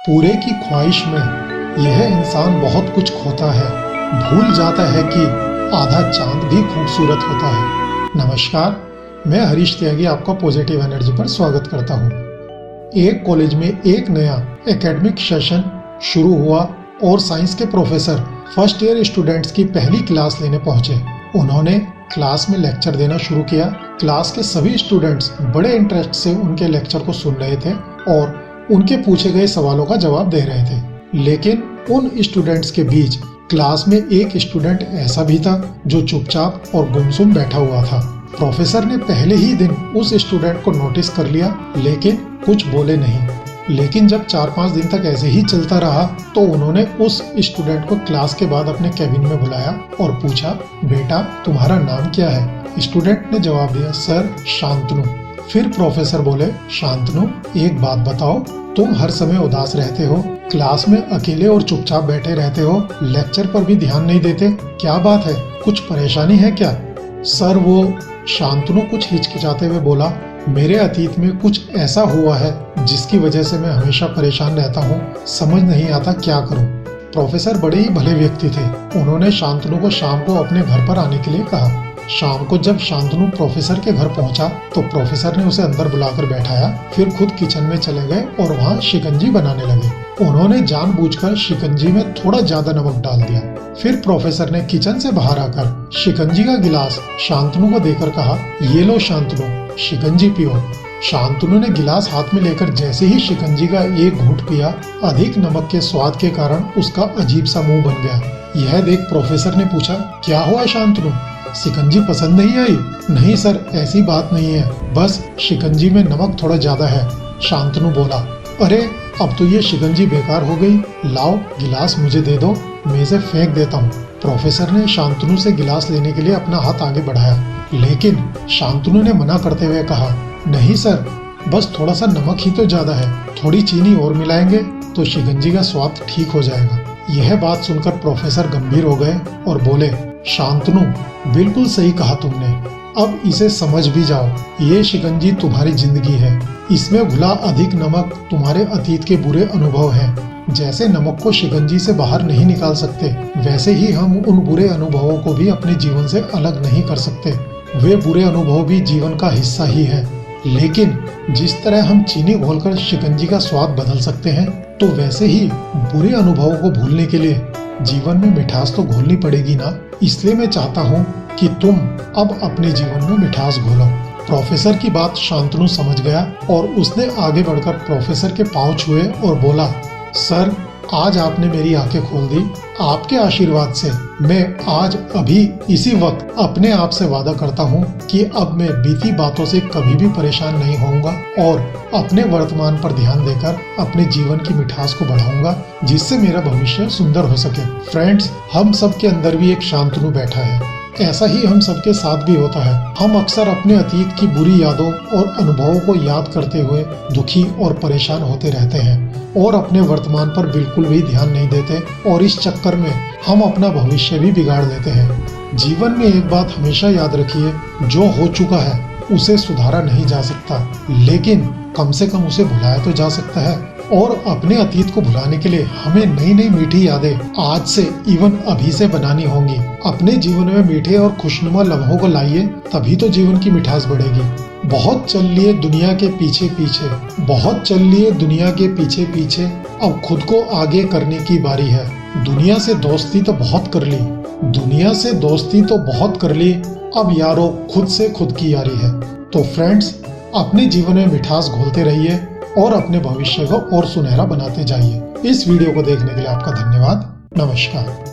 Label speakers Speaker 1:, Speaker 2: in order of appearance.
Speaker 1: पूरे की ख्वाहिश में यह इंसान बहुत कुछ खोता है, भूल जाता है कि आधा चांद भी खूबसूरत होता है। नमस्कार, मैं हरीश त्यागी आपका पॉजिटिव एनर्जी पर स्वागत करता हूँ। एक कॉलेज में एक नया एकेडमिक सेशन शुरू हुआ और साइंस के प्रोफेसर फर्स्ट ईयर स्टूडेंट्स की पहली क्लास लेने पहुंचे। उन्होंने क्लास में लेक्चर देना शुरू किया। क्लास के सभी स्टूडेंट्स बड़े इंटरेस्ट से उनके लेक्चर को सुन रहे थे और उनके पूछे गए सवालों का जवाब दे रहे थे। लेकिन उन स्टूडेंट्स के बीच क्लास में एक स्टूडेंट ऐसा भी था जो चुपचाप और गुमसुम बैठा हुआ था। प्रोफेसर ने पहले ही दिन उस स्टूडेंट को नोटिस कर लिया, लेकिन कुछ बोले नहीं। लेकिन जब 4-5 दिन तक ऐसे ही चलता रहा तो उन्होंने उस स्टूडेंट को क्लास के बाद अपने केबिन में बुलाया और पूछा, बेटा तुम्हारा नाम क्या है? स्टूडेंट ने जवाब दिया, सर शांतनु। फिर प्रोफेसर बोले, शांतनु एक बात बताओ, तुम हर समय उदास रहते हो, क्लास में अकेले और चुपचाप बैठे रहते हो, लेक्चर पर भी ध्यान नहीं देते, क्या बात है? कुछ परेशानी है क्या? सर वो शांतनु कुछ हिचकिचाते हुए बोला, मेरे अतीत में कुछ ऐसा हुआ है जिसकी वजह से मैं हमेशा परेशान रहता हूँ, समझ नहीं आता क्या करूँ। प्रोफेसर बड़े ही भले व्यक्ति थे। उन्होंने शांतनु को शाम को अपने घर पर आने के लिए कहा। शाम को जब शांतनु प्रोफेसर के घर पहुंचा तो प्रोफेसर ने उसे अंदर बुलाकर बैठाया, फिर खुद किचन में चले गए और वहां शिकंजी बनाने लगे। उन्होंने जानबूझकर शिकंजी में थोड़ा ज्यादा नमक डाल दिया। फिर प्रोफेसर ने किचन से बाहर आकर शिकंजी का गिलास शांतनु को देकर कहा, ये लो शांतनु, शिकंजी पियो। शांतनु ने गिलास हाथ में लेकर जैसे ही शिकंजी का एक घूंट पिया, अधिक नमक के स्वाद के कारण उसका अजीब सा मुंह बन गया। यह देख प्रोफेसर ने पूछा, क्या हुआ शांतनु, शिकंजी पसंद नहीं आई? नहीं सर, ऐसी बात नहीं है, बस शिकंजी में नमक थोड़ा ज्यादा है, शांतनु बोला। अरे अब तो ये शिकंजी बेकार हो गई, लाओ गिलास मुझे दे दो, मैं इसे फेंक देता हूँ। प्रोफेसर ने शांतनु से गिलास लेने के लिए अपना हाथ आगे बढ़ाया, लेकिन शांतनु ने मना करते हुए कहा, नहीं सर, बस थोड़ा सा नमक ही तो ज्यादा है, थोड़ी चीनी और मिलाएंगे तो शिकंजी का स्वाद ठीक हो जाएगा। यह बात सुनकर प्रोफेसर गंभीर हो गए और बोले, शांतनु बिल्कुल सही कहा तुमने, अब इसे समझ भी जाओ, ये शिकंजी तुम्हारी जिंदगी है, इसमें घुला अधिक नमक तुम्हारे अतीत के बुरे अनुभव हैं। जैसे नमक को शिकंजी से बाहर नहीं निकाल सकते, वैसे ही हम उन बुरे अनुभवों को भी अपने जीवन से अलग नहीं कर सकते। वे बुरे अनुभव भी जीवन का हिस्सा ही है, लेकिन जिस तरह हम चीनी घोलकर शिकंजी का स्वाद बदल सकते हैं, तो वैसे ही बुरे अनुभवों को भूलने के लिए जीवन में मिठास तो घोलनी पड़ेगी ना। इसलिए मैं चाहता हूँ कि तुम अब अपने जीवन में मिठास घोलो। प्रोफेसर की बात शांतनु समझ गया और उसने आगे बढ़कर प्रोफेसर के पांव छुए और बोला, सर आज आपने मेरी आंखें खोल दी, आपके आशीर्वाद से मैं आज अभी इसी वक्त अपने आप से वादा करता हूँ कि अब मैं बीती बातों से कभी भी परेशान नहीं होऊंगा और अपने वर्तमान पर ध्यान देकर अपने जीवन की मिठास को बढ़ाऊंगा, जिससे मेरा भविष्य सुंदर हो सके। फ्रेंड्स, हम सब के अंदर भी एक शांतनु बैठा है, ऐसा ही हम सबके साथ भी होता है। हम अक्सर अपने अतीत की बुरी यादों और अनुभवों को याद करते हुए दुखी और परेशान होते रहते हैं और अपने वर्तमान पर बिल्कुल भी ध्यान नहीं देते और इस चक्कर में हम अपना भविष्य भी बिगाड़ देते हैं। जीवन में एक बात हमेशा याद रखिए, जो हो चुका है उसे सुधारा नहीं जा सकता, लेकिन कम से कम उसे भुलाया तो जा सकता है। और अपने अतीत को भुलाने के लिए हमें नई नई मीठी यादें आज से इवन अभी से बनानी होंगी। अपने जीवन में मीठे और खुशनुमा लम्हों को लाइए, तभी तो जीवन की मिठास बढ़ेगी। बहुत चल लिए दुनिया के पीछे पीछे, बहुत चल लिए दुनिया के पीछे पीछे, अब खुद को आगे करने की बारी है। दुनिया से दोस्ती तो बहुत कर ली, दुनिया से दोस्ती तो बहुत कर ली, अब यारो खुद से खुद की यारी है। तो फ्रेंड्स, अपने जीवन में मिठास घोलते रहिए और अपने भविष्य को और सुनहरा बनाते जाइए। इस वीडियो को देखने के लिए आपका धन्यवाद। नमस्कार।